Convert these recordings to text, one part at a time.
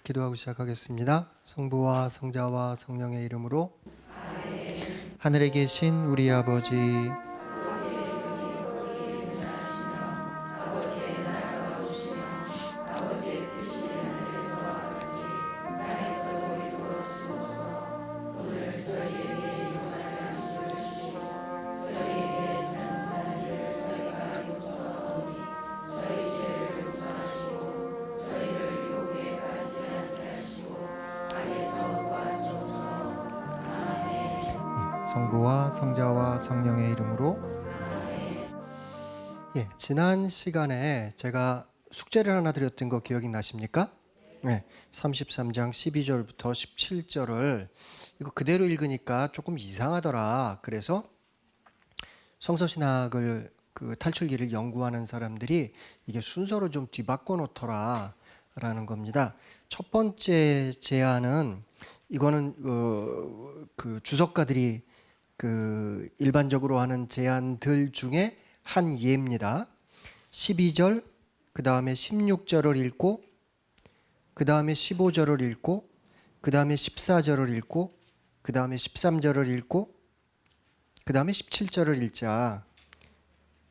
기도하고 시작하겠습니다. 성부와 성자와 성령의 이름으로. 하늘에 계신 우리 아버지, 성부와 성자와 성령의 이름으로. 지난 시간에 제가 숙제를 하나 드렸던 거 기억이 나십니까? 33장 12절부터 17절을 이거 그대로 읽으니까 조금 이상하더라. 그래서 성서신학을 탈출기를 연구하는 사람들이 이게 순서로 좀 뒤바꿔 놓더라 라는 겁니다. 첫 번째 제안은 이거는 주석가들이 일반적으로 하는 제안들 중에 한 예입니다. 12절, 그 다음에 16절을 읽고, 그 다음에 15절을 읽고, 그 다음에 14절을 읽고, 그 다음에 13절을 읽고, 그 다음에 17절을 읽자.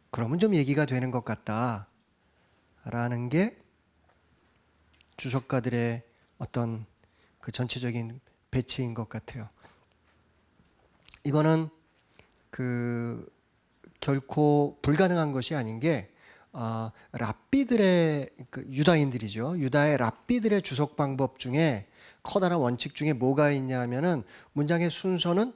그러면 좀 얘기가 되는 것 같다 라는 게 주석가들의 어떤 그 전체적인 배치인 것 같아요. 이거는 결코 불가능한 것이 아닌 게 랍비들의 유다인들이죠. 유다의 랍비들의 주석 방법 중에 커다란 원칙 중에 뭐가 있냐면은 문장의 순서는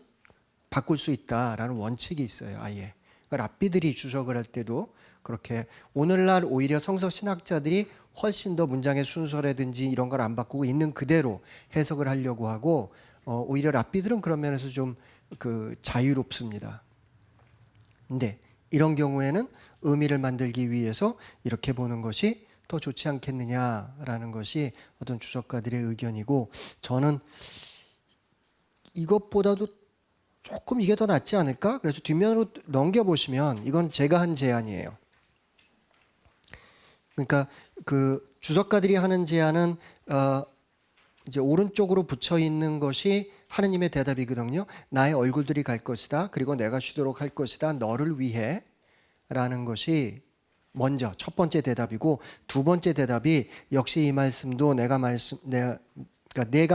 바꿀 수 있다라는 원칙이 있어요. 아예. 그러니까 랍비들이 주석을 할 때도 그렇게 오늘날 오히려 성서 신학자들이 훨씬 더 문장의 순서라든지 이런 걸 안 바꾸고 있는 그대로 해석을 하려고 하고 오히려 랍비들은 그런 면에서 좀 자유롭습니다. 근데 이런 경우에는 의미를 만들기 위해서 이렇게 보는 것이 더 좋지 않겠느냐라는 것이 어떤 주석가들의 의견이고, 저는 이것보다도 조금 이게 더 낫지 않을까? 그래서 뒷면으로 넘겨보시면 이건 제가 한 제안이에요. 그러니까 주석가들이 하는 제안은 이제 오른쪽으로 붙여 있는 것이 하느님의 대답이거든요. 나의 얼굴들이 갈 것이다. 그리고 내가 쉬도록 할 것이다. 너를 위해 라는 것이 먼저 첫 번째 대답이고, 두 번째 대답이 역시 이 말씀도 내가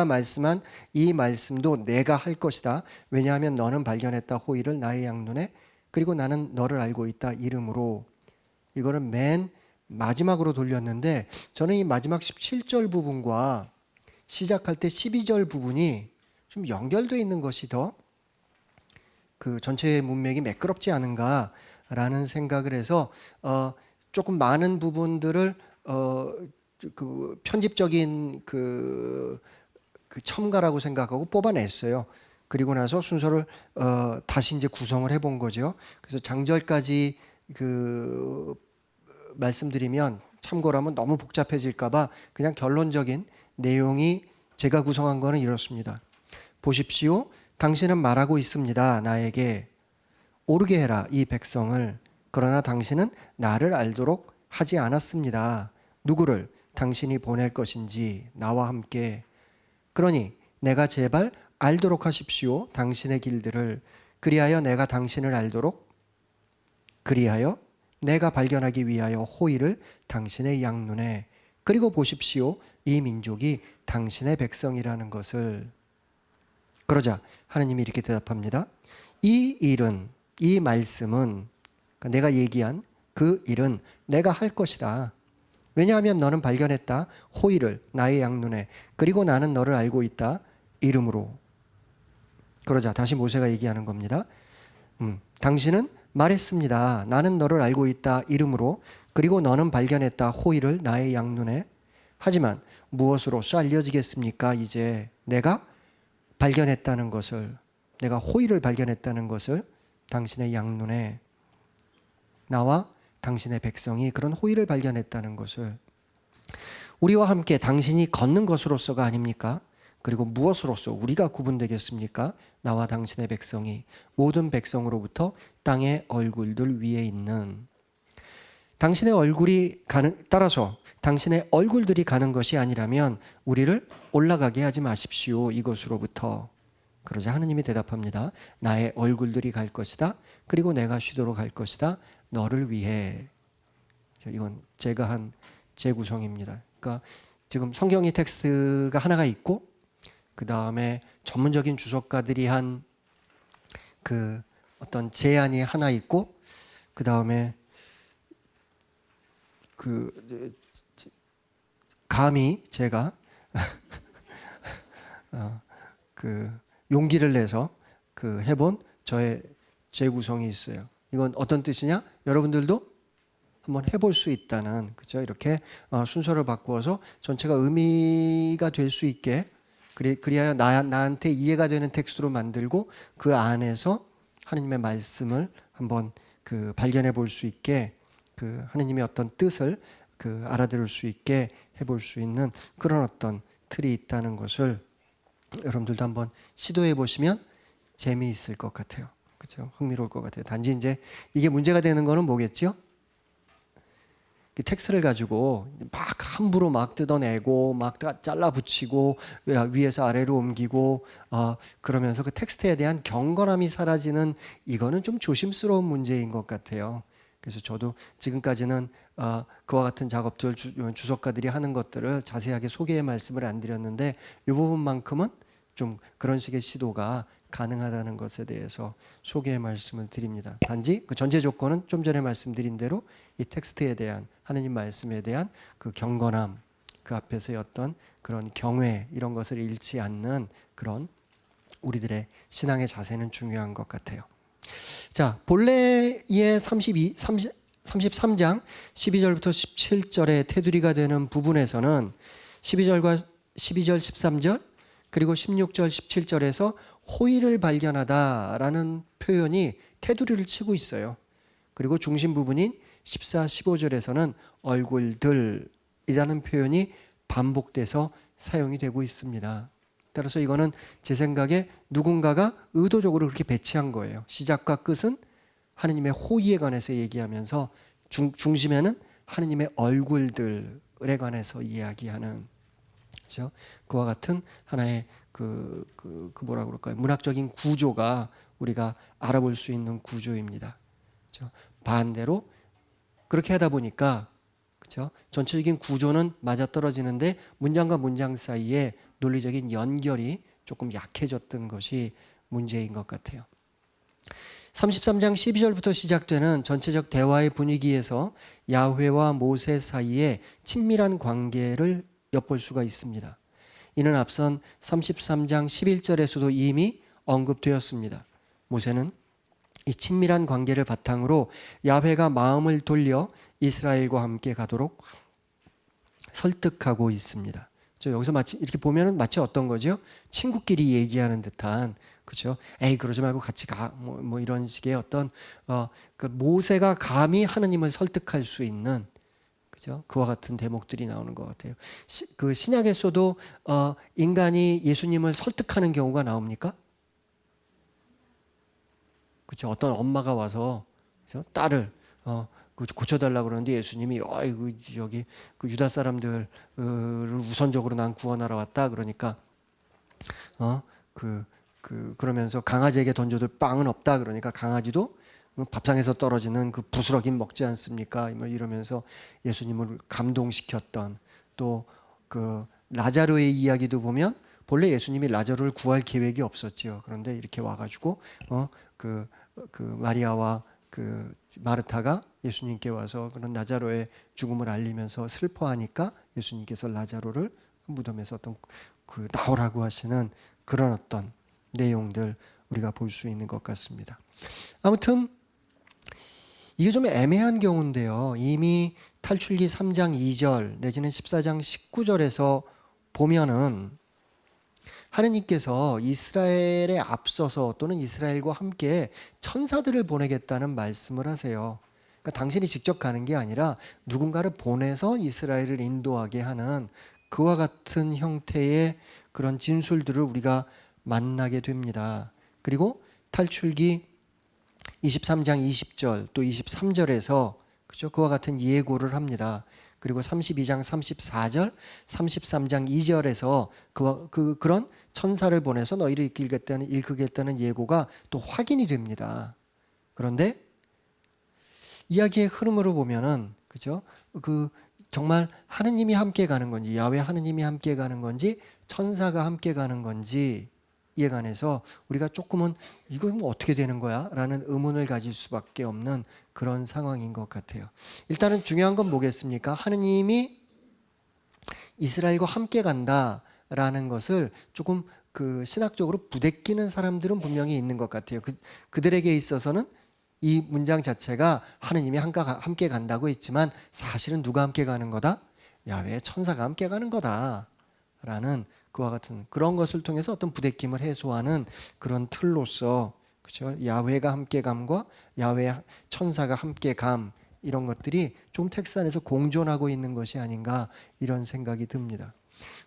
말씀한 이 말씀도 내가 할 것이다. 왜냐하면 너는 발견했다 호의를 나의 양눈에, 그리고 나는 너를 알고 있다 이름으로. 이거를 맨 마지막으로 돌렸는데, 저는 이 마지막 17절 부분과 시작할 때 12절 부분이 좀 연결되어 있는 것이 더 전체의 문맥이 매끄럽지 않은가라는 생각을 해서 조금 많은 부분들을 편집적인 첨가라고 생각하고 뽑아냈어요. 그리고 나서 순서를 다시 이제 구성을 해본 거죠. 그래서 장절까지 말씀드리면 참고라면 너무 복잡해질까봐 그냥 결론적인 내용이 제가 구성한 거는 이렇습니다. 보십시오. 당신은 말하고 있습니다. 나에게 오르게 해라 이 백성을. 그러나 당신은 나를 알도록 하지 않았습니다. 누구를 당신이 보낼 것인지 나와 함께. 그러니 내가 제발 알도록 하십시오. 당신의 길들을. 그리하여 내가 당신을 알도록, 그리하여 내가 발견하기 위하여 호의를 당신의 양눈에. 그리고 보십시오. 이 민족이 당신의 백성이라는 것을. 그러자 하느님이 이렇게 대답합니다. 이 일은, 이 말씀은, 그러니까 내가 얘기한 그 일은 내가 할 것이다. 왜냐하면 너는 발견했다 호의를 나의 양눈에, 그리고 나는 너를 알고 있다 이름으로. 그러자 다시 모세가 얘기하는 겁니다. 당신은 말했습니다. 나는 너를 알고 있다 이름으로, 그리고 너는 발견했다 호의를 나의 양눈에. 하지만 무엇으로써 알려지겠습니까? 이제 내가 발견했다는 것을, 내가 호의를 발견했다는 것을 당신의 양눈에, 나와 당신의 백성이 그런 호의를 발견했다는 것을. 우리와 함께 당신이 걷는 것으로서가 아닙니까? 그리고 무엇으로써 우리가 구분되겠습니까? 나와 당신의 백성이 모든 백성으로부터 땅의 얼굴들 위에 있는. 당신의 얼굴이 따라서 당신의 얼굴들이 가는 것이 아니라면 우리를 올라가게 하지 마십시오. 이곳으로부터. 그러자 하느님이 대답합니다. 나의 얼굴들이 갈 것이다. 그리고 내가 쉬도록 할 것이다. 너를 위해. 이건 제가 한 재구성입니다. 그러니까 지금 성경의 텍스트가 하나가 있고 그 다음에 전문적인 주석가들이 한 그 어떤 제안이 하나 있고 그 다음에 감히 제가 그 용기를 내서 해본 저의 재구성이 있어요. 이건 어떤 뜻이냐? 여러분들도 한번 해볼 수 있다는, 그죠? 이렇게 순서를 바꾸어서 전체가 의미가 될 수 있게 그리하여 나한테 이해가 되는 텍스트로 만들고 그 안에서 하느님의 말씀을 한번 발견해 볼 수 있게 하느님의 어떤 뜻을 알아들을 수 있게 해볼 수 있는 그런 어떤 틀이 있다는 것을 여러분들도 한번 시도해 보시면 재미있을 것 같아요. 그렇죠? 흥미로울 것 같아요. 단지 이제 이게 문제가 되는 거는 뭐겠죠? 이 텍스트를 가지고 막 함부로 막 뜯어내고 막 잘라 붙이고 위에서 아래로 옮기고 그러면서 그 텍스트에 대한 경건함이 사라지는, 이거는 좀 조심스러운 문제인 것 같아요. 그래서 저도 지금까지는 그와 같은 작업들 주석가들이 하는 것들을 자세하게 소개의 말씀을 안 드렸는데 이 부분만큼은 좀 그런 식의 시도가 가능하다는 것에 대해서 소개의 말씀을 드립니다. 단지 그 전제 조건은 좀 전에 말씀드린 대로 이 텍스트에 대한 하느님 말씀에 대한 그 경건함, 그 앞에서의 어떤 그런 경외 이런 것을 잃지 않는 그런 우리들의 신앙의 자세는 중요한 것 같아요. 자, 본래의 33장 12절부터 17절의 테두리가 되는 부분에서는 12절, 13절 그리고 16절, 17절에서 호의를 발견하다라는 표현이 테두리를 치고 있어요. 그리고 중심 부분인 14, 15절에서는 얼굴들이라는 표현이 반복돼서 사용이 되고 있습니다. 따라서 이거는 제 생각에 누군가가 의도적으로 그렇게 배치한 거예요. 시작과 끝은 하느님의 호의에 관해서 얘기하면서 중심에는 하느님의 얼굴들에 관해서 이야기하는, 그렇죠? 그와 같은 하나의 뭐라 그럴까요? 문학적인 구조가 우리가 알아볼 수 있는 구조입니다. 그렇죠? 반대로 그렇게 하다 보니까, 그렇죠? 전체적인 구조는 맞아떨어지는데 문장과 문장 사이에 논리적인 연결이 조금 약해졌던 것이 문제인 것 같아요. 33장 12절부터 시작되는 전체적 대화의 분위기에서 야훼와 모세 사이에 친밀한 관계를 엿볼 수가 있습니다. 이는 앞선 33장 11절에서도 이미 언급되었습니다. 모세는 이 친밀한 관계를 바탕으로 야훼가 마음을 돌려 이스라엘과 함께 가도록 설득하고 있습니다. 여기서 마치 이렇게 보면은 마치 어떤 거죠? 친구끼리 얘기하는 듯한, 그렇죠? 에이 그러지 말고 같이 가, 뭐 이런 식의 어떤 그 모세가 감히 하느님을 설득할 수 있는, 그죠? 그와 같은 대목들이 나오는 것 같아요. 그 신약에서도 인간이 예수님을 설득하는 경우가 나옵니까? 그렇죠? 어떤 엄마가 와서, 그렇죠? 딸을 고쳐달라고 그러는데 예수님이 아이고 여기 그 유다 사람들을 우선적으로 난 구원하러 왔다 그러니까 그러면서 강아지에게 던져둘 빵은 없다 그러니까 강아지도 밥상에서 떨어지는 그 부스러긴 먹지 않습니까? 이러면서 예수님을 감동시켰던, 또 그 라자로의 이야기도 보면 본래 예수님이 라자로를 구할 계획이 없었지요. 그런데 이렇게 와가지고 그 마리아와 그 마르타가 예수님께 와서 그런 라자로의 죽음을 알리면서 슬퍼하니까 예수님께서 라자로를 무덤에서 어떤 나오라고 하시는 그런 어떤 내용들 우리가 볼 수 있는 것 같습니다. 아무튼 이게 좀 애매한 경우인데요. 이미 탈출기 3장 2절 내지는 14장 19절에서 보면은 하느님께서 이스라엘에 앞서서 또는 이스라엘과 함께 천사들을 보내겠다는 말씀을 하세요. 그러니까 당신이 직접 가는 게 아니라 누군가를 보내서 이스라엘을 인도하게 하는 그와 같은 형태의 그런 진술들을 우리가 만나게 됩니다. 그리고 탈출기 23장 20절 또 23절에서 그죠? 그와 같은 예고를 합니다. 그리고 32장 34절, 33장 2절에서 그런 천사를 보내서 너희를 일으키겠다는 예고가 또 확인이 됩니다. 그런데 이야기의 흐름으로 보면은, 그죠? 정말 하느님이 함께 가는 건지, 야훼 하느님이 함께 가는 건지, 천사가 함께 가는 건지 이에 관해서 우리가 조금은 이거 뭐 어떻게 되는 거야? 라는 의문을 가질 수밖에 없는 그런 상황인 것 같아요. 일단은 중요한 건 뭐겠습니까? 하느님이 이스라엘과 함께 간다라는 것을 조금 신학적으로 부대끼는 사람들은 분명히 있는 것 같아요. 그들에게 있어서는 이 문장 자체가 하느님이 함께 간다고 했지만 사실은 누가 함께 가는 거다? 야훼 천사가 함께 가는 거다라는 그와 같은 그런 것을 통해서 어떤 부대낌을 해소하는 그런 틀로서, 그렇죠? 야훼가 함께감과 야훼 천사가 함께감, 이런 것들이 좀 텍스트 안에서 공존하고 있는 것이 아닌가, 이런 생각이 듭니다.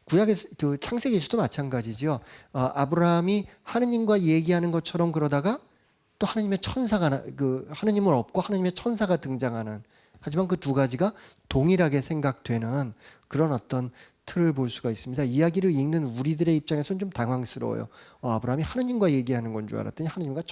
구약의 창세기에서도 마찬가지죠. 아브라함이 하느님과 얘기하는 것처럼 그러다가 또 하느님의 천사가 하느님은 없고 하느님의 천사가 등장하는, 하지만 그 두 가지가 동일하게 생각되는 그런 어떤 틀을 볼 수가 있습니다. 이야기를 읽는 우리들의 입장에서는 좀 당황스러워요. 아브라함이 하느님과 얘기하는 건 줄 알았더니 하느님과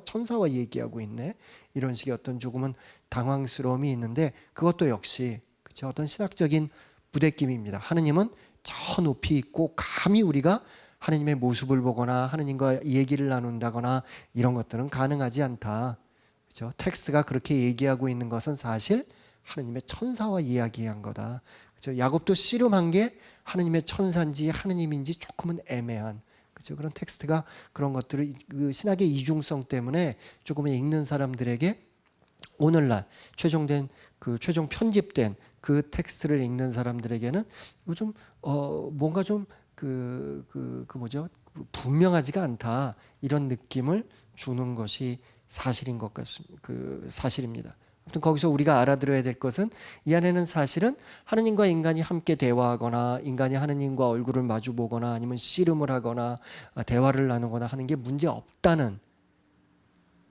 천사와 얘기하고 있네. 이런 식의 어떤 조금은 당황스러움이 있는데, 그것도 역시 그렇죠? 어떤 신학적인 부대낌입니다. 하느님은 저 높이 있고 감히 우리가 하느님의 모습을 보거나 하느님과 얘기를 나눈다거나 이런 것들은 가능하지 않다. 그렇죠? 텍스트가 그렇게 얘기하고 있는 것은 사실 하느님의 천사와 이야기한 거다. 그렇죠? 야곱도 씨름한 게 하느님의 천사인지 하느님인지 조금은 애매한, 그렇죠? 그런 텍스트가 그런 것들을 신학의 이중성 때문에 조금 읽는 사람들에게 오늘날 최종 편집된 그 텍스트를 읽는 사람들에게는 좀 뭔가 좀 뭐죠? 분명하지가 않다, 이런 느낌을 주는 것이 사실인 것 같습니다. 사실입니다. 아무튼 거기서 우리가 알아들어야 될 것은, 이 안에는 사실은 하느님과 인간이 함께 대화하거나 인간이 하느님과 얼굴을 마주 보거나 아니면 씨름을 하거나 대화를 나누거나 하는 게 문제 없다는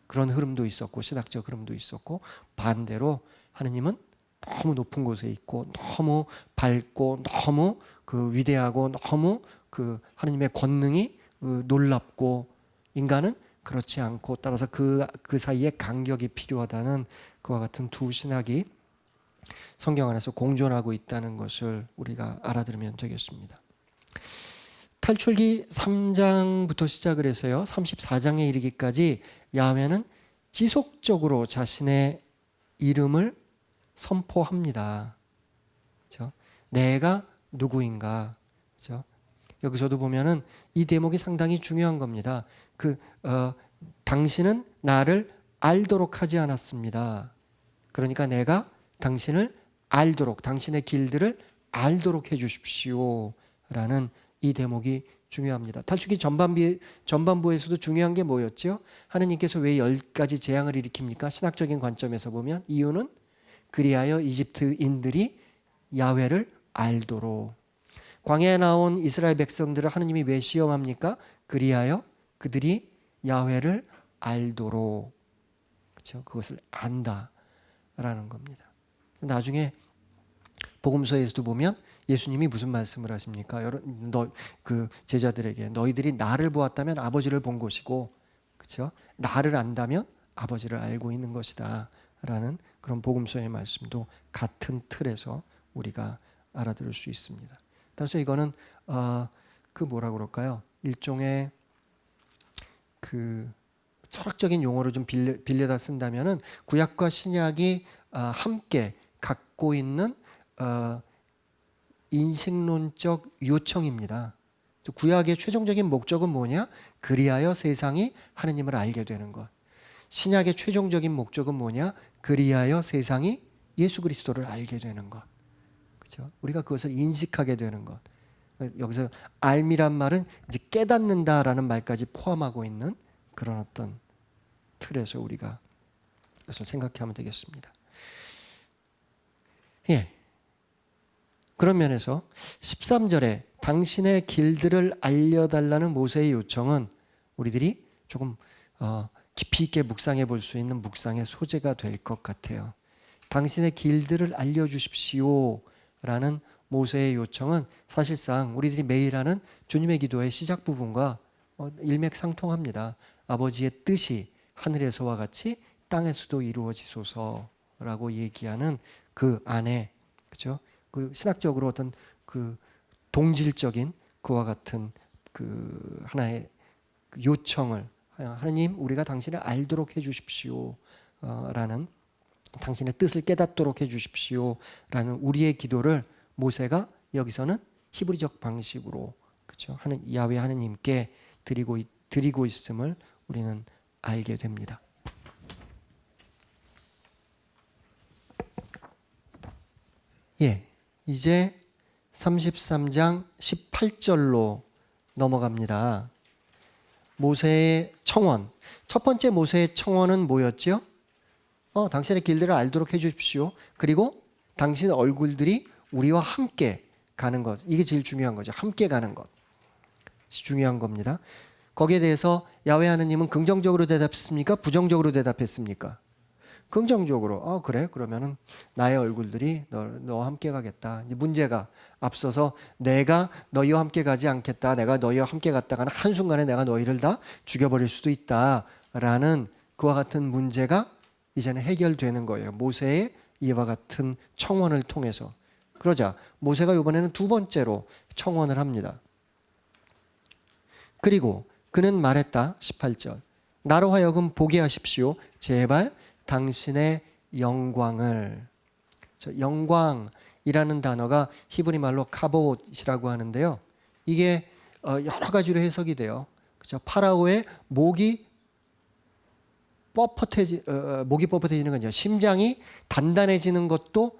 그런 흐름도 있었고, 신학적 흐름도 있었고, 반대로 하느님은 너무 높은 곳에 있고 너무 밝고 너무 위대하고 너무 하느님의 권능이 놀랍고, 인간은 그렇지 않고, 따라서 그 사이에 간격이 필요하다는 그와 같은 두 신학이 성경 안에서 공존하고 있다는 것을 우리가 알아들으면 되겠습니다. 탈출기 3장부터 시작을 해서요 34장에 이르기까지 야훼는 지속적으로 자신의 이름을 선포합니다. 그렇죠? 내가 누구인가? 그렇죠? 여기서도 보면은 이 대목이 상당히 중요한 겁니다. 당신은 나를 알도록 하지 않았습니다. 그러니까 내가 당신을 알도록, 당신의 길들을 알도록 해주십시오 라는 이 대목이 중요합니다. 탈출기 전반부에서도 중요한 게 뭐였죠? 하느님께서 왜 10가지 재앙을 일으킵니까? 신학적인 관점에서 보면 이유는 그리하여 이집트인들이 야훼를 알도록. 광야에 나온 이스라엘 백성들을 하느님이 왜 시험합니까? 그리하여 그들이 야훼를 알도록, 그렇죠? 그것을 안다라는 겁니다. 나중에 복음서에서도 보면 예수님이 무슨 말씀을 하십니까? 제자들에게 너희들이 나를 보았다면 아버지를 본 것이고, 그렇죠? 나를 안다면 아버지를 알고 있는 것이다라는 그런 복음서의 말씀도 같은 틀에서 우리가 알아들을 수 있습니다. 따라서 이거는 뭐라 그럴까요? 일종의 철학적인 용어로 좀 빌려다 쓴다면은 구약과 신약이 함께 갖고 있는 인식론적 요청입니다. 구약의 최종적인 목적은 뭐냐? 그리하여 세상이 하느님을 알게 되는 것. 신약의 최종적인 목적은 뭐냐? 그리하여 세상이 예수 그리스도를 알게 되는 것. 그렇죠? 우리가 그것을 인식하게 되는 것. 여기서 알미란 말은 이제 깨닫는다라는 말까지 포함하고 있는 그런 어떤 틀에서 우리가 그것을 생각하면 되겠습니다. 예. 그런 면에서 13절에 당신의 길들을 알려달라는 모세의 요청은 우리들이 조금 깊이 있게 묵상해 볼 수 있는 묵상의 소재가 될 것 같아요. 당신의 길들을 알려주십시오 라는 모세의 요청은 사실상 우리들이 매일 하는 주님의 기도의 시작 부분과 일맥상통합니다. 아버지의 뜻이 하늘에서와 같이 땅에서도 이루어지소서라고 얘기하는 그 안에, 그죠? 그 신학적으로 어떤 그 동질적인 그와 같은 그 하나의 요청을, 하나님 우리가 당신을 알도록 해주십시오 라는, 당신의 뜻을 깨닫도록 해주십시오 라는 우리의 기도를 모세가 여기서는 히브리적 방식으로, 그렇죠? 야훼 하느님께 드리고 있음을 우리는 알게 됩니다. 예, 이제 33장 18절로 넘어갑니다. 모세의 청원. 첫 번째 모세의 청원은 뭐였죠? 당신의 길들을 알도록 해주십시오. 그리고 당신의 얼굴들이 우리와 함께 가는 것. 이게 제일 중요한 거죠. 함께 가는 것. 중요한 겁니다. 거기에 대해서 야훼 하느님은 긍정적으로 대답했습니까? 부정적으로 대답했습니까? 긍정적으로. 그래? 그러면은 나의 얼굴들이 너와 함께 가겠다. 이제 문제가 앞서서 내가 너희와 함께 가지 않겠다. 내가 너희와 함께 갔다가는 한순간에 내가 너희를 다 죽여버릴 수도 있다라는 그와 같은 문제가 이제는 해결되는 거예요. 모세의 이와 같은 청원을 통해서. 그러자 모세가 이번에는 두 번째로 청원을 합니다. 그리고 그는 말했다. 18절. 나로 하여금 보게 하십시오. 제발 당신의 영광을. 영광이라는 단어가 히브리 말로 카봇이라고 하는데요. 이게 여러 가지로 해석이 돼요. 그렇죠? 파라오의 목이 뻣뻣해지는 건요. 심장이 단단해지는 것도,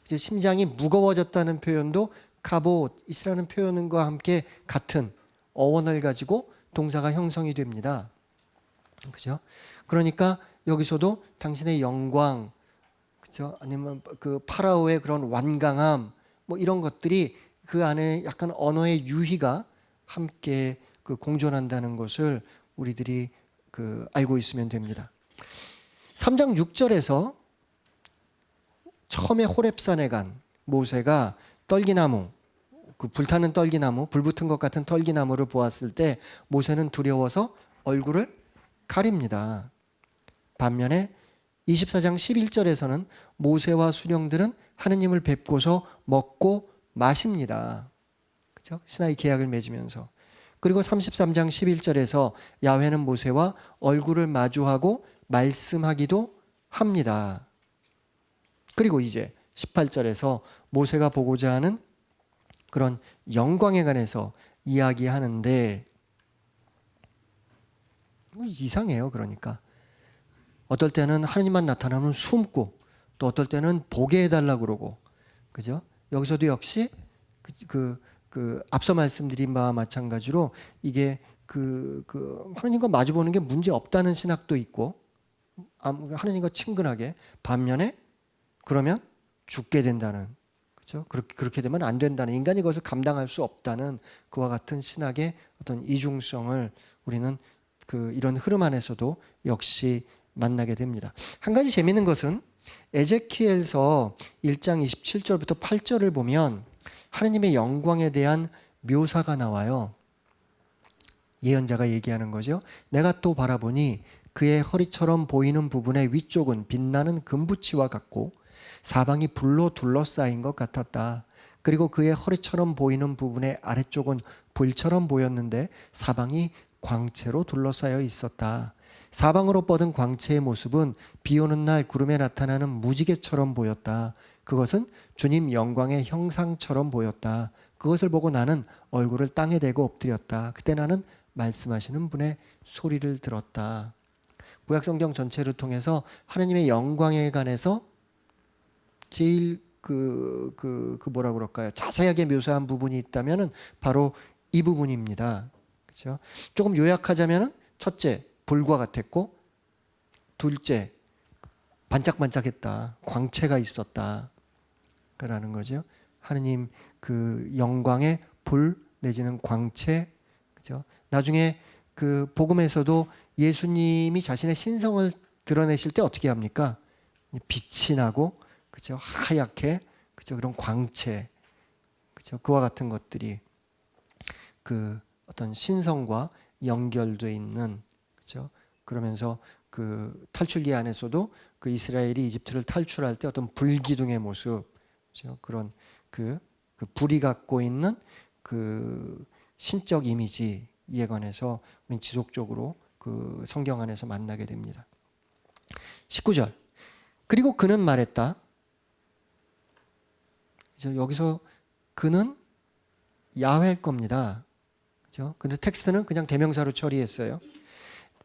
이제 심장이 무거워졌다는 표현도 카봇이라는 표현과 함께 같은 어원을 가지고 동사가 형성이 됩니다. 그죠? 그러니까 여기서도 당신의 영광, 그죠? 아니면 그 파라오의 그런 완강함, 뭐 이런 것들이 그 안에 약간 언어의 유희가 함께 그 공존한다는 것을 우리들이 그 알고 있으면 됩니다. 3장 6절에서 처음에 호렙산에 간 모세가 떨기나무, 그 불타는 떨기나무, 불 붙은 것 같은 떨기나무를 보았을 때 모세는 두려워서 얼굴을 가립니다. 반면에 24장 11절에서는 모세와 수령들은 하느님을 뵙고서 먹고 마십니다. 그렇죠? 시나이 계약을 맺으면서. 그리고 33장 11절에서 야훼는 모세와 얼굴을 마주하고 말씀하기도 합니다. 그리고 이제 18절에서 모세가 보고자 하는 그런 영광에 관해서 이야기하는데 이상해요. 그러니까 어떨 때는 하나님만 나타나면 숨고, 또 어떨 때는 보게 해달라고 그러고, 그죠? 여기서도 역시 앞서 말씀드린 바와 마찬가지로 이게 하나님과 마주보는 게 문제 없다는 신학도 있고, 하나님과 친근하게, 반면에 그러면 죽게 된다는, 그렇죠? 그렇게 되면 안 된다는, 인간이 그것을 감당할 수 없다는 그와 같은 신학의 어떤 이중성을 우리는 이런 흐름 안에서도 역시 만나게 됩니다. 한 가지 재미있는 것은 에제키엘서 1장 27절부터 8절을 보면 하느님의 영광에 대한 묘사가 나와요. 예언자가 얘기하는 거죠. 내가 또 바라보니 그의 허리처럼 보이는 부분의 위쪽은 빛나는 금붙이와 같고 사방이 불로 둘러싸인 것 같았다. 그리고 그의 허리처럼 보이는 부분의 아래쪽은 불처럼 보였는데 사방이 광채로 둘러싸여 있었다. 사방으로 뻗은 광채의 모습은 비 오는 날 구름에 나타나는 무지개처럼 보였다. 그것은 주님 영광의 형상처럼 보였다. 그것을 보고 나는 얼굴을 땅에 대고 엎드렸다. 그때 나는 말씀하시는 분의 소리를 들었다. 구약성경 전체를 통해서 하나님의 영광에 관해서 제일 뭐라 그럴까요? 자세하게 묘사한 부분이 있다면은 바로 이 부분입니다. 그렇죠? 조금 요약하자면은 첫째, 불과 같았고, 둘째, 반짝반짝했다. 광채가 있었다. 라는 거죠. 하느님 영광의 불 내지는 광채. 그죠? 나중에 복음에서도 예수님이 자신의 신성을 드러내실 때 어떻게 합니까? 빛이 나고 그죠? 하얗게, 그죠? 그런 광채, 그죠? 그와 같은 것들이 그 어떤 신성과 연결돼 있는, 그죠? 그러면서 그 탈출기 안에서도 그 이스라엘이 이집트를 탈출할 때 어떤 불기둥의 모습, 그죠? 그런 그 불이 갖고 있는 그 신적 이미지에 관해서 우리는 지속적으로 그 성경 안에서 만나게 됩니다. 19절. 그리고 그는 말했다. 여기서 그는 야훼일 겁니다. 그죠? 근데 텍스트는 그냥 대명사로 처리했어요.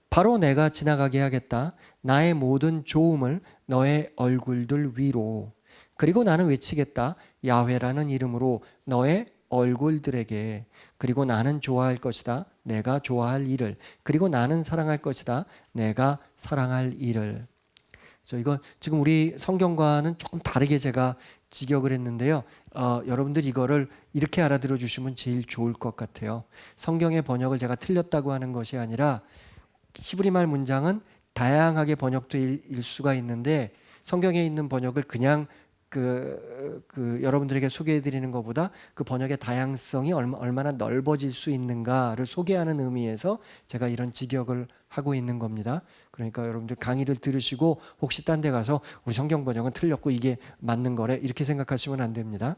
바로 내가 지나가게 하겠다. 나의 모든 좋음을 너의 얼굴들 위로. 그리고 나는 외치겠다. 야훼라는 이름으로 너의 얼굴들에게. 그리고 나는 좋아할 것이다. 내가 좋아할 일을. 그리고 나는 사랑할 것이다. 내가 사랑할 일을. 이거 지금 우리 성경과는 조금 다르게 제가 직역을 했는데요. 여러분들 이거를 이렇게 알아들어 주시면 제일 좋을 것 같아요. 성경의 번역을 제가 틀렸다고 하는 것이 아니라 히브리 말 문장은 다양하게 번역될 수가 있는데 성경에 있는 번역을 그냥 여러분들에게 소개해 드리는 것보다 그 번역의 다양성이 얼마나 넓어질 수 있는가를 소개하는 의미에서 제가 이런 직역을 하고 있는 겁니다. 그러니까 여러분들 강의를 들으시고 혹시 딴 데 가서 우리 성경 번역은 틀렸고 이게 맞는 거래 이렇게 생각하시면 안 됩니다.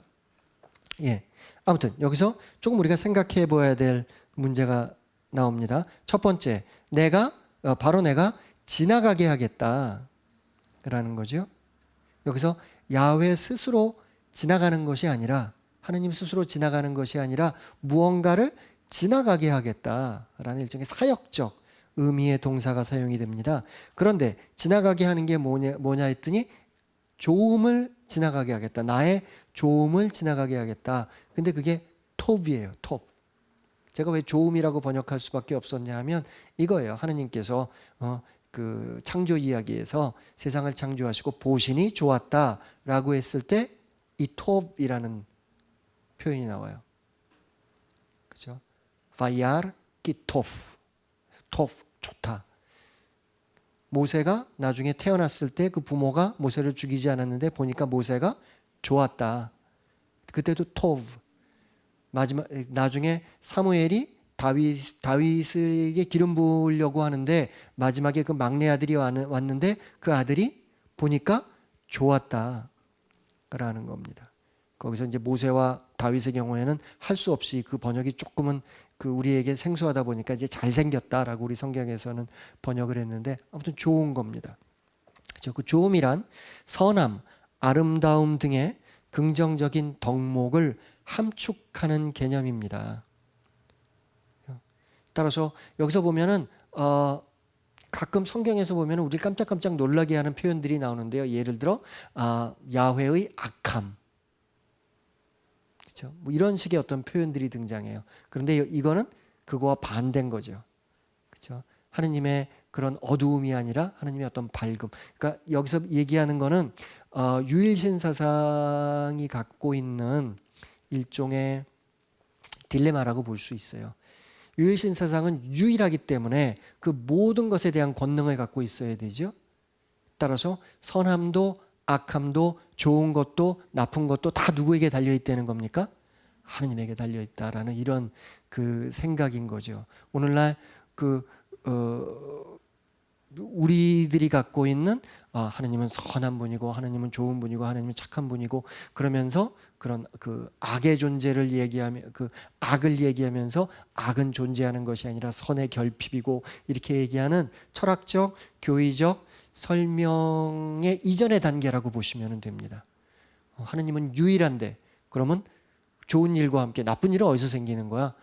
예. 아무튼 여기서 조금 우리가 생각해 봐야 될 문제가 나옵니다. 첫 번째, 바로 내가 지나가게 하겠다라는 거죠. 여기서 야훼 스스로 지나가는 것이 아니라 하느님 스스로 지나가는 것이 아니라 무언가를 지나가게 하겠다라는 일종의 사역적 의미의 동사가 사용이 됩니다. 그런데 지나가게 하는 게 뭐냐 했더니 좋음을 지나가게 하겠다. 나의 좋음을 지나가게 하겠다. 근데 그게 톱이에요. 톱. 제가 왜 좋음이라고 번역할 수밖에 없었냐 하면 이거예요. 하느님께서 그 창조 이야기에서 세상을 창조하시고 보시니 좋았다라고 했을 때 이 톱이라는 표현이 나와요. 그죠? 바이알 기토프. 톱 좋다. 모세가 나중에 태어났을 때 그 부모가 모세를 죽이지 않았는데 보니까 모세가 좋았다. 그때도 톱. 나중에 사무엘이 다윗에게 기름 부으려고 하는데 마지막에 그 막내 아들이 왔는데 그 아들이 보니까 좋았다라는 겁니다. 거기서 이제 모세와 다윗의 경우에는 할 수 없이 그 번역이 조금은 그 우리에게 생소하다 보니까 이제 잘생겼다라고 우리 성경에서는 번역을 했는데 아무튼 좋은 겁니다. 그렇죠? 그 좋음이란 선함, 아름다움 등의 긍정적인 덕목을 함축하는 개념입니다. 따라서 여기서 보면은 가끔 성경에서 보면은 우리 깜짝깜짝 놀라게 하는 표현들이 나오는데요. 예를 들어 야훼의 악함, 그렇죠? 뭐 이런 식의 어떤 표현들이 등장해요. 그런데 이거는 그거와 반대인 거죠. 그렇죠? 하느님의 그런 어두움이 아니라 하느님의 어떤 밝음. 그러니까 여기서 얘기하는 거는 유일신 사상이 갖고 있는 일종의 딜레마라고 볼 수 있어요. 유일신 사상은 유일하기 때문에 그 모든 것에 대한 권능을 갖고 있어야 되죠. 따라서 선함도 악함도 좋은 것도 나쁜 것도 다 누구에게 달려 있다는 겁니까? 하느님에게 달려 있다라는 이런 그 생각인 거죠. 오늘날 우리들이 갖고 있는 하느님은 선한 분이고 하느님은 좋은 분이고 하느님은 착한 분이고 그러면서 그런 그 악의 존재를 얘기하며 그 악을 얘기하면서 악은 존재하는 것이 아니라 선의 결핍이고 이렇게 얘기하는 철학적 교의적 설명의 이전의 단계라고 보시면 됩니다. 하느님은 유일한데 그러면 좋은 일과 함께 나쁜 일은 어디서 생기는 거야?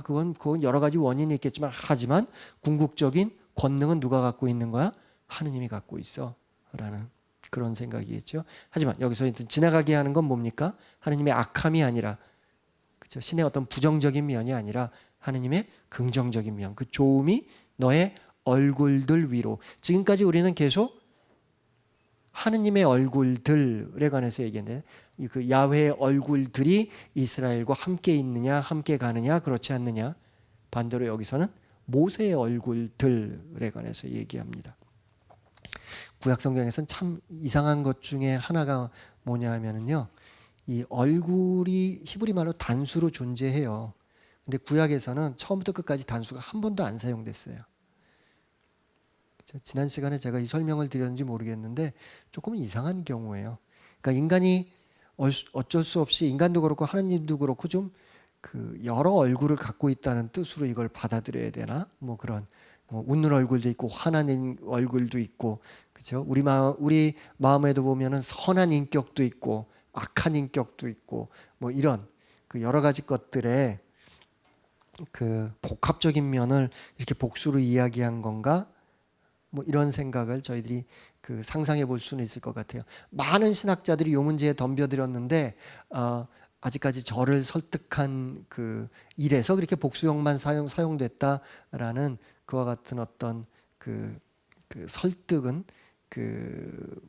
그건 여러 가지 원인이 있겠지만 하지만 궁극적인 권능은 누가 갖고 있는 거야? 하느님이 갖고 있어 라는 그런 생각이겠죠. 하지만 여기서 지나가게 하는 건 뭡니까? 하느님의 악함이 아니라 그렇죠? 신의 어떤 부정적인 면이 아니라 하느님의 긍정적인 면, 그 좋음이 너의 얼굴들 위로. 지금까지 우리는 계속 하느님의 얼굴들에 관해서 얘기했는데 그 야훼의 얼굴들이 이스라엘과 함께 있느냐 함께 가느냐 그렇지 않느냐. 반대로 여기서는 모세의 얼굴들에 관해서 얘기합니다. 구약 성경에서는 참 이상한 것 중에 하나가 뭐냐 하면은요. 이 얼굴이 히브리 말로 단수로 존재해요. 근데 구약에서는 처음부터 끝까지 단수가 한 번도 안 사용됐어요. 지난 시간에 제가 이 설명을 드렸는지 모르겠는데 조금 이상한 경우예요. 그러니까 인간이 어쩔 수 없이 인간도 그렇고 하나님도 그렇고 좀 그 여러 얼굴을 갖고 있다는 뜻으로 이걸 받아들여야 되나? 뭐 그런 뭐 웃는 얼굴도 있고 화나는 얼굴도 있고 그렇죠? 우리 마음에도 보면은 선한 인격도 있고 악한 인격도 있고 뭐 이런 그 여러 가지 것들의 그 복합적인 면을 이렇게 복수로 이야기한 건가? 뭐 이런 생각을 저희들이 그 상상해 볼 수는 있을 것 같아요. 많은 신학자들이 이 문제에 덤벼들었는데 아직까지 저를 설득한 그 일에서 그렇게 복수형만 사용됐다라는 그와 같은 어떤 그 설득은 그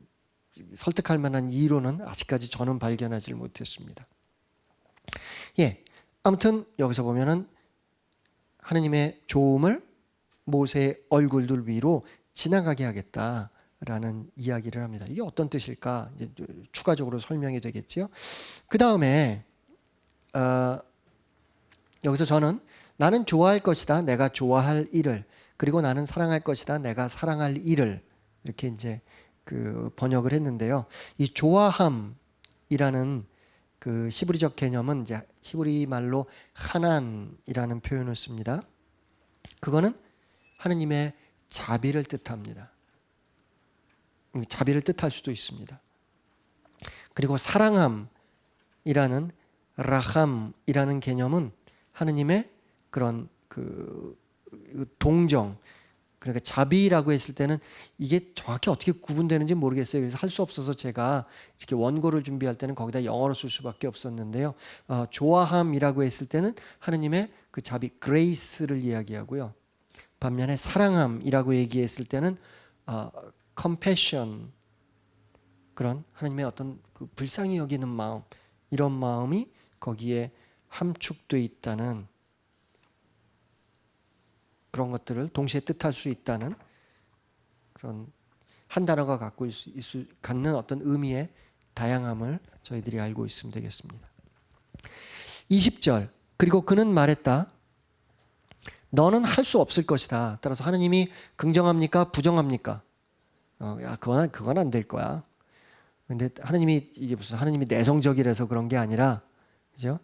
설득할 만한 이론은 아직까지 저는 발견하지 못했습니다. 예, 아무튼 여기서 보면은 하느님의 조음을 모세의 얼굴들 위로 지나가게 하겠다라는 이야기를 합니다. 이게 어떤 뜻일까? 이제 추가적으로 설명이 되겠죠. 그 다음에 여기서 저는 나는 좋아할 것이다. 내가 좋아할 일을 그리고 나는 사랑할 것이다. 내가 사랑할 일을 이렇게 이제 그 번역을 했는데요. 이 좋아함이라는 그 히브리적 개념은 이제 히브리 말로 하난이라는 표현을 씁니다. 그거는 하느님의 자비를 뜻합니다. 자비를 뜻할 수도 있습니다. 그리고 사랑함이라는 라함이라는 개념은 하느님의 그런 그 동정, 그러니까 자비라고 했을 때는 이게 정확히 어떻게 구분되는지 모르겠어요. 그래서 할 수 없어서 제가 이렇게 원고를 준비할 때는 거기다 영어로 쓸 수밖에 없었는데요. 좋아함이라고 했을 때는 하느님의 그 자비, 그레이스를 이야기하고요. 반면에 사랑함이라고 얘기했을 때는 compassion, 그런 하나님의 어떤 그 불쌍히 여기는 마음, 이런 마음이 거기에 함축되어 있다는 그런 것들을 동시에 뜻할 수 있다는 그런 한 단어가 갖는 어떤 의미의 다양함을 저희들이 알고 있으면 되겠습니다. 20절, 그리고 그는 말했다. 너는 할 수 없을 것이다. 따라서 하느님이 긍정합니까? 부정합니까? 그건 안 될 거야. 근데 하느님이 이게 무슨 하느님이 내성적이라서 그런 게 아니라, 그죠?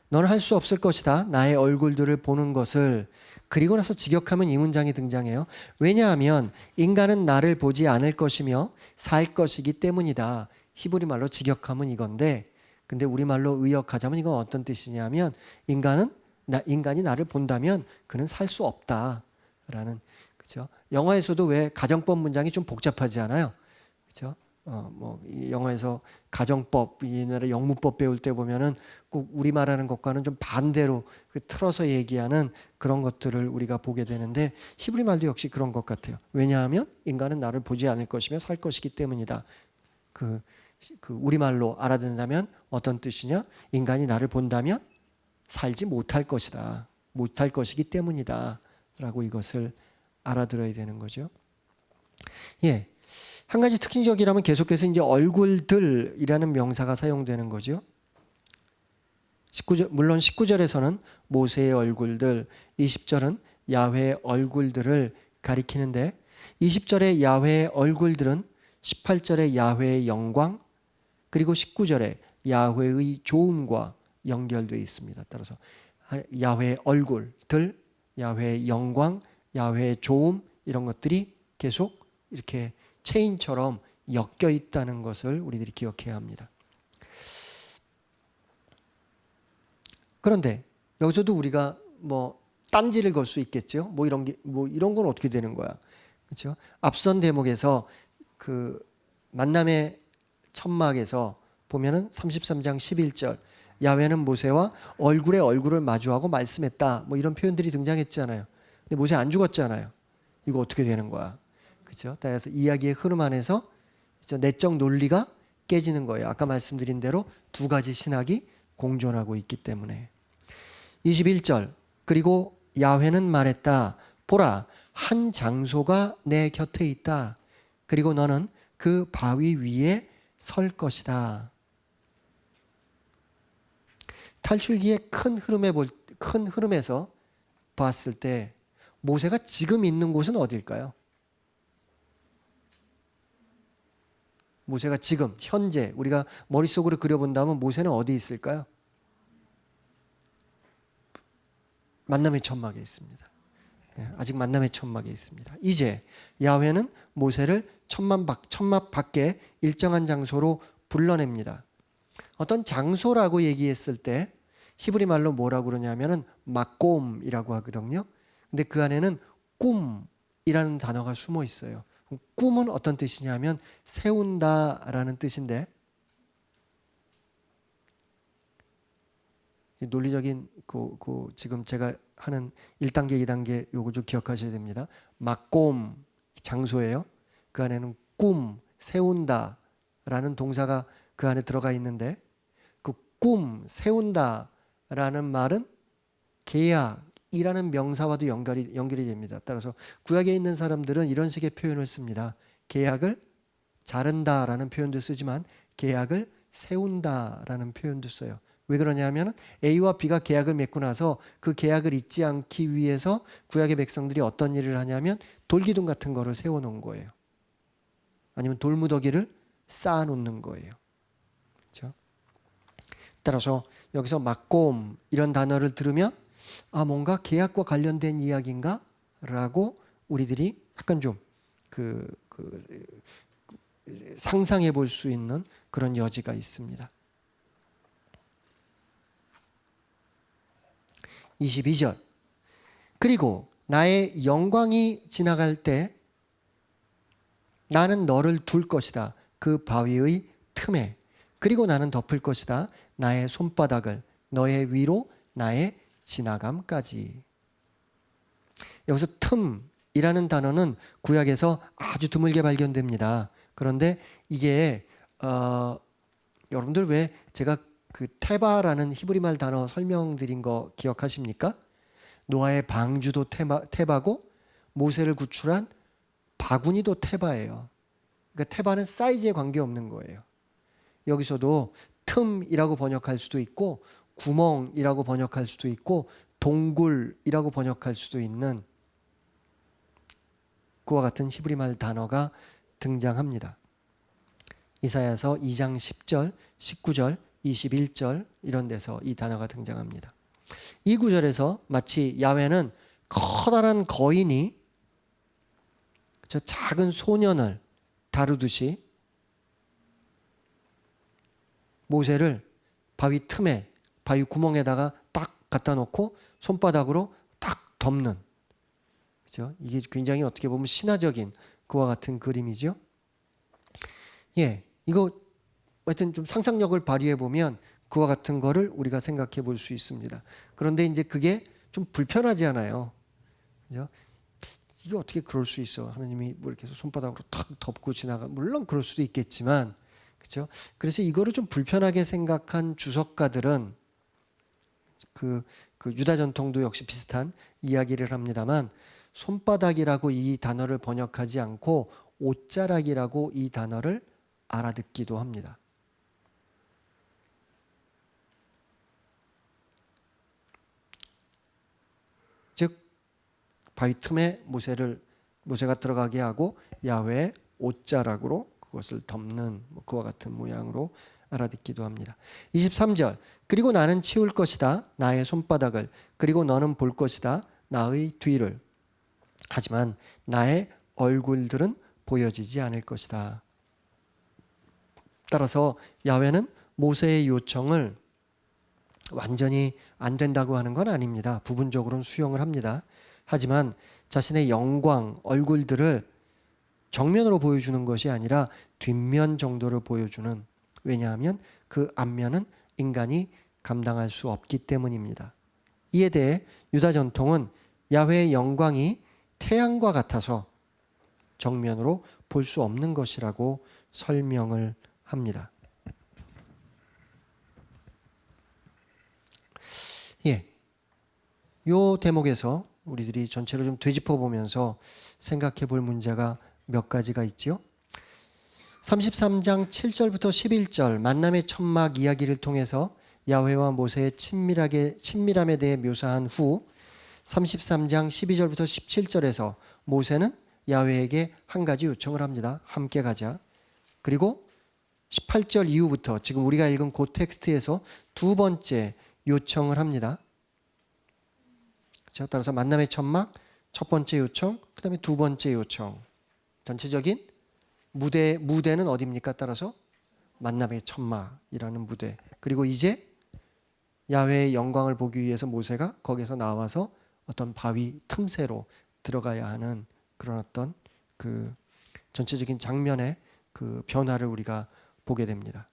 너는 할 수 없을 것이다. 나의 얼굴들을 보는 것을. 그리고 나서 직역하면 이 문장이 등장해요. 왜냐하면 인간은 나를 보지 않을 것이며 살 것이기 때문이다. 히브리 말로 직역하면 이건데, 근데 우리 말로 의역하자면 이건 어떤 뜻이냐면 인간이 나를 본다면 그는 살 수 없다라는, 그렇죠? 영어에서도 왜 가정법 문장이 좀 복잡하지 않아요? 그렇죠? 이 영어에서 가정법, 이 나라 영문법 배울 때 보면은 꼭 우리 말하는 것과는 좀 반대로 틀어서 얘기하는 그런 것들을 우리가 보게 되는데 히브리 말도 역시 그런 것 같아요. 왜냐하면 인간은 나를 보지 않을 것이며 살 것이기 때문이다. 그 우리 말로 알아듣는다면 어떤 뜻이냐? 인간이 나를 본다면 살지 못할 것이다. 못할 것이기 때문이다. 라고 이것을 알아들어야 되는 거죠. 예. 한 가지 특징적이라면 계속해서 이제 얼굴들이라는 명사가 사용되는 거죠. 19절, 물론 19절에서는 모세의 얼굴들, 20절은 야훼의 얼굴들을 가리키는데 20절의 야훼의 얼굴들은 18절의 야훼의 영광, 그리고 19절에 야훼의 조음과 연결되어 있습니다. 따라서 야훼의 얼굴들, 야훼의 영광, 야훼의 조음, 이런 것들이 계속 이렇게 체인처럼 엮여 있다는 것을 우리들이 기억해야 합니다. 그런데 여기서도 우리가 뭐 딴지를 걸 수 있겠죠. 이런 건 어떻게 되는 거야? 그렇죠? 앞선 대목에서 그 만남의 천막에서 보면은 33장 11절 야훼는 모세와 얼굴에 얼굴을 마주하고 말씀했다. 뭐 이런 표현들이 등장했잖아요. 근데 모세 안 죽었잖아요. 이거 어떻게 되는 거야? 그렇죠? 따라서 이야기의 흐름 안에서 내적 논리가 깨지는 거예요. 아까 말씀드린 대로 두 가지 신학이 공존하고 있기 때문에. 21절, 그리고 야훼는 말했다. 보라, 한 장소가 내 곁에 있다. 그리고 너는 그 바위 위에 설 것이다. 탈출기의 큰 흐름에서 봤을 때 모세가 지금 있는 곳은 어디일까요? 모세가 지금 현재 우리가 머릿속으로 그려본다면 모세는 어디 있을까요? 만남의 천막에 있습니다. 아직 만남의 천막에 있습니다. 이제 야훼는 모세를 천막 밖에 일정한 장소로 불러냅니다. 어떤 장소라고 얘기했을 때 히브리 말로 뭐라고 그러냐면은 마꼼이라고 하거든요. 근데 그 안에는 꿈이라는 단어가 숨어 있어요. 꿈은 어떤 뜻이냐면 세운다라는 뜻인데, 논리적인 지금 제가 하는 1단계, 2단계 요거 좀 기억하셔야 됩니다. 마꼼 장소예요. 그 안에는 꿈, 세운다라는 동사가 그 안에 들어가 있는데, 그 꿈, 세운다라는 말은 계약이라는 명사와도 연결이 됩니다. 따라서 구약에 있는 사람들은 이런 식의 표현을 씁니다. 계약을 자른다라는 표현도 쓰지만 계약을 세운다라는 표현도 써요. 왜 그러냐면 A와 B가 계약을 맺고 나서 그 계약을 잊지 않기 위해서 구약의 백성들이 어떤 일을 하냐면 돌기둥 같은 거를 세워놓은 거예요. 아니면 돌무더기를 쌓아놓는 거예요. 그렇죠? 따라서 여기서 막곰 이런 단어를 들으면 뭔가 계약과 관련된 이야기인가? 라고 우리들이 약간 좀 상상해 볼 수 있는 그런 여지가 있습니다. 22절. 그리고 나의 영광이 지나갈 때 나는 너를 둘 것이다. 그 바위의 틈에. 그리고 나는 덮을 것이다. 나의 손바닥을 너의 위로 나의 지나감까지. 여기서 틈이라는 단어는 구약에서 아주 드물게 발견됩니다. 그런데 이게 여러분들 왜 제가 그 테바라는 히브리 말 단어 설명드린 거 기억하십니까? 노아의 방주도 테바고 모세를 구출한 바구니도 테바예요. 그러니까 테바는 사이즈에 관계없는 거예요. 여기서도 틈이라고 번역할 수도 있고 구멍이라고 번역할 수도 있고 동굴이라고 번역할 수도 있는 그와 같은 히브리 말 단어가 등장합니다. 이사야서 2장 10절, 19절, 21절 이런 데서 이 단어가 등장합니다. 이 구절에서 마치 야훼는 커다란 거인이 저 작은 소년을 다루듯이 모세를 바위 틈에, 바위 구멍에다가 딱 갖다 놓고 손바닥으로 딱 덮는, 그렇죠? 이게 굉장히 어떻게 보면 신화적인 그와 같은 그림이죠. 이거 하여튼 좀 상상력을 발휘해 보면 그와 같은 거를 우리가 생각해 볼 수 있습니다. 그런데 이제 그게 좀 불편하지 않아요. 그죠? 이게 어떻게 그럴 수 있어? 하나님이 뭐 이렇게 해서 손바닥으로 탁 덮고 지나가. 물론 그럴 수도 있겠지만, 그렇죠? 그래서 이거를 좀 불편하게 생각한 주석가들은 그 유다 전통도 역시 비슷한 이야기를 합니다만, 손바닥이라고 이 단어를 번역하지 않고 옷자락이라고 이 단어를 알아듣기도 합니다. 즉 바위 틈에 모세가 들어가게 하고 야훼의 옷자락으로 그것을 덮는 그와 같은 모양으로 알아듣기도 합니다. 23절. 그리고 나는 치울 것이다 나의 손바닥을, 그리고 너는 볼 것이다 나의 뒤를. 하지만 나의 얼굴들은 보여지지 않을 것이다. 따라서 야훼는 모세의 요청을 완전히 안 된다고 하는 건 아닙니다. 부분적으로는 수용을 합니다. 하지만 자신의 영광, 얼굴들을 정면으로 보여주는 것이 아니라 뒷면 정도를 보여주는, 왜냐하면 그 앞면은 인간이 감당할 수 없기 때문입니다. 이에 대해 유다 전통은 야훼의 영광이 태양과 같아서 정면으로 볼 수 없는 것이라고 설명을 합니다. 이 대목에서 우리들이 전체를 좀 되짚어 보면서 생각해 볼 문제가 몇 가지가 있지요. 33장 7절부터 11절 만남의 천막 이야기를 통해서 야훼와 모세의 친밀함에 대해 묘사한 후 33장 12절부터 17절에서 모세는 야훼에게 한 가지 요청을 합니다. 함께 가자. 그리고 18절 이후부터 지금 우리가 읽은 그 텍스트에서 두 번째 요청을 합니다. 그렇죠? 따라서 만남의 천막 첫 번째 요청, 그 다음에 두 번째 요청. 전체적인 무대는 어디입니까? 따라서 만남의 천막이라는 무대. 그리고 이제 야훼의 영광을 보기 위해서 모세가 거기서 나와서 어떤 바위 틈새로 들어가야 하는 그런 어떤 그 전체적인 장면의 그 변화를 우리가 보게 됩니다.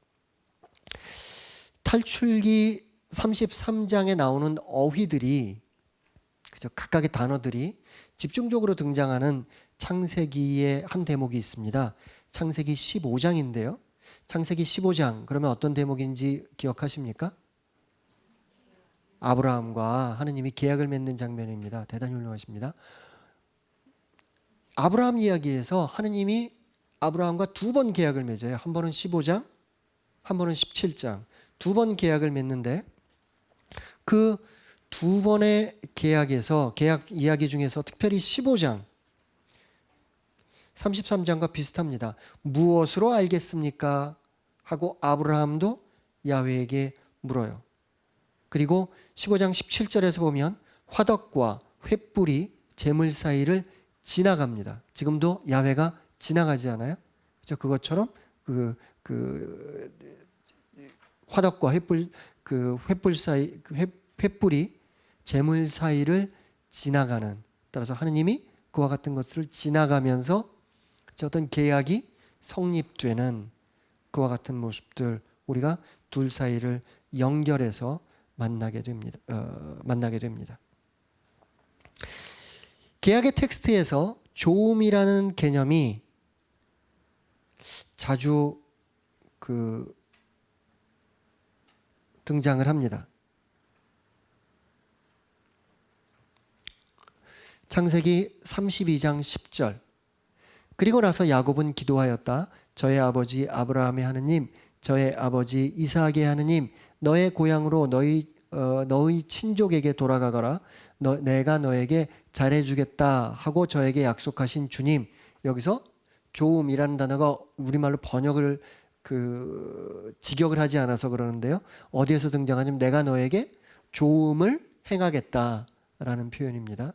탈출기 33장에 나오는 어휘들이 그죠? 각각의 단어들이 집중적으로 등장하는 창세기의 한 대목이 있습니다. 창세기 15장인데요. 창세기 15장 그러면 어떤 대목인지 기억하십니까? 아브라함과 하느님이 계약을 맺는 장면입니다. 대단히 훌륭하십니다. 아브라함 이야기에서 하느님이 아브라함과 두 번 계약을 맺어요. 한 번은 15장, 한 번은 17장. 두 번 계약을 맺는데 그 두 번의 계약 이야기 중에서 특별히 15장 33장과 비슷합니다. 무엇으로 알겠습니까? 하고 아브라함도 야훼에게 물어요. 그리고 15장 17절에서 보면 화덕과 횃불이 제물 사이를 지나갑니다. 지금도 야훼가 지나가지 않아요? 그렇죠? 그것처럼 화덕과 횃불 사이 횃불이 제물 사이를 지나가는 따라서 하느님이 그와 같은 것을 지나가면서 어떤 계약이 성립되는 그와 같은 모습들 우리가 둘 사이를 연결해서 만나게 됩니다. 계약의 텍스트에서 조음이라는 개념이 자주 등장을 합니다. 창세기 32장 10절 그리고 나서 야곱은 기도하였다. 저의 아버지 아브라함의 하느님 저의 아버지 이삭의 하느님 너의 고향으로 너희 친족에게 돌아가거라. 내가 너에게 잘해주겠다 하고 저에게 약속하신 주님. 여기서 조음이라는 단어가 우리말로 번역을 직역을 하지 않아서 그러는데요. 어디에서 등장하냐면 내가 너에게 조음을 행하겠다라는 표현입니다.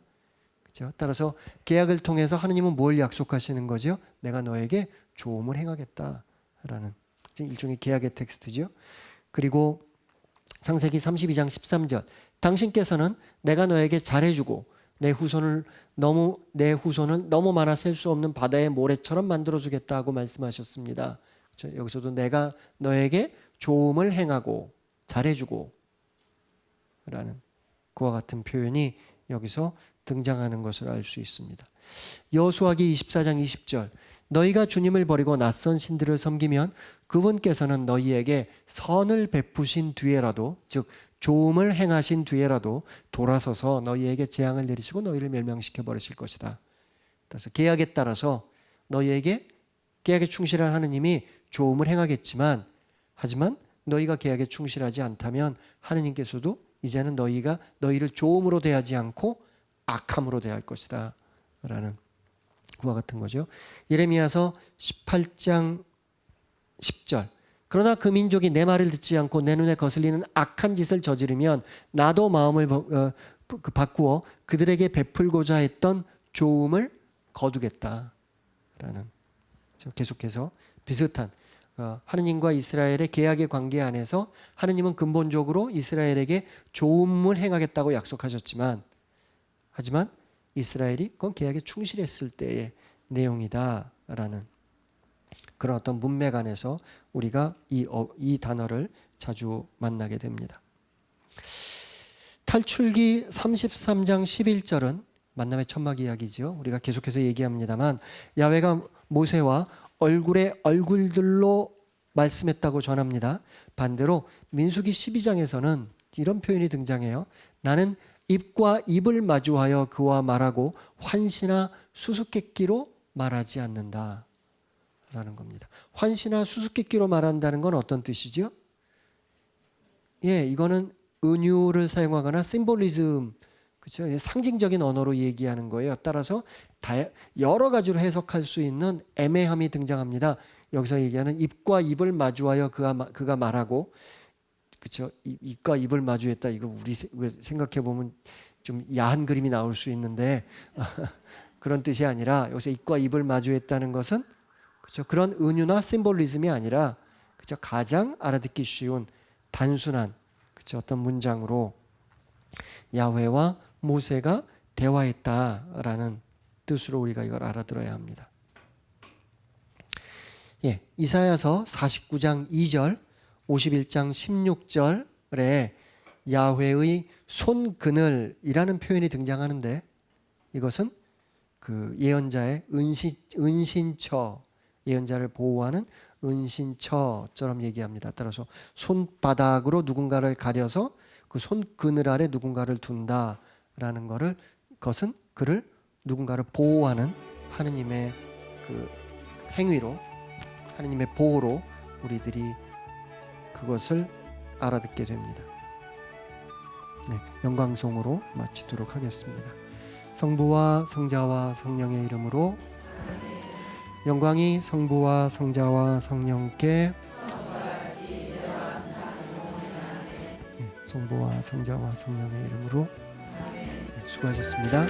그렇죠? 따라서 계약을 통해서 하느님은 뭘 약속하시는 거죠? 내가 너에게 조음을 행하겠다라는 일종의 계약의 텍스트죠. 그리고 창세기 32장 13절 당신께서는 내가 너에게 잘해주고 내 후손을 너무 많아 셀 수 없는 바다의 모래처럼 만들어주겠다 하고 말씀하셨습니다. 그렇죠? 여기서도 내가 너에게 조음을 행하고 잘해주고 라는 그와 같은 표현이 여기서 등장하는 것을 알 수 있습니다. 여호수아기 24장 20절 너희가 주님을 버리고 낯선 신들을 섬기면 그분께서는 너희에게 선을 베푸신 뒤에라도 즉 조음을 행하신 뒤에라도 돌아서서 너희에게 재앙을 내리시고 너희를 멸망시켜 버리실 것이다. 그래서 계약에 따라서 너희에게 계약에 충실한 하느님이 조음을 행하겠지만 하지만 너희가 계약에 충실하지 않다면 하느님께서도 이제는 너희를 조음으로 대하지 않고 악함으로 대할 것이다 라는 그와 같은 거죠. 예레미야서 18장 10절 그러나 그 민족이 내 말을 듣지 않고 내 눈에 거슬리는 악한 짓을 저지르면 나도 마음을 바꾸어 그들에게 베풀고자 했던 조음을 거두겠다 라는 계속해서 비슷한 하느님과 이스라엘의 계약의 관계 안에서 하느님은 근본적으로 이스라엘에게 조음을 행하겠다고 약속하셨지만 하지만 이스라엘이 그건 계약에 충실했을 때의 내용이다라는 그런 어떤 문맥 안에서 우리가 이 단어를 자주 만나게 됩니다. 탈출기 33장 11절은 만남의 천막 이야기죠. 우리가 계속해서 얘기합니다만 야훼가 모세와 얼굴에 얼굴들로 말씀했다고 전합니다. 반대로 민수기 12장에서는 이런 표현이 등장해요. 나는 입과 입을 마주하여 그와 말하고 환시나 수수께끼로 말하지 않는다 라는 겁니다. 환시나 수수께끼로 말한다는 건 어떤 뜻이죠? 예, 이거는 은유를 사용하거나 심볼리즘, 그렇죠? 상징적인 언어로 얘기하는 거예요. 따라서 여러 가지로 해석할 수 있는 애매함이 등장합니다. 여기서 얘기하는 입과 입을 마주하여 그가 말하고, 그렇죠? 입과 입을 마주했다. 이거 우리 생각해 보면 좀 야한 그림이 나올 수 있는데 그런 뜻이 아니라 여기서 입과 입을 마주했다는 것은, 그렇죠? 그런 은유나 심볼리즘이 아니라, 그렇죠? 가장 알아듣기 쉬운 단순한, 그렇죠? 어떤 문장으로 야훼와 모세가 대화했다라는 뜻으로 우리가 이걸 알아들어야 합니다. 예, 이사야서 49장 2절, 51장 16절에 야훼의 손그늘이라는 표현이 등장하는데, 이것은 그 예언자의 은신처, 예언자를 보호하는 은신처처럼 얘기합니다. 따라서 손바닥으로 누군가를 가려서 그 손그늘 아래 누군가를 둔다라는 것은 그를 누군가를 보호하는 하느님의 그 행위로, 하느님의 보호로 우리들이 그것을 알아듣게 됩니다. 네, 영광송으로 마치도록 하겠습니다. 성부와 성자와 성령의 이름으로, 영광이 성부와 성자와 성령께, 네, 성부와 성자와 성령의 이름으로. 네, 수고하셨습니다.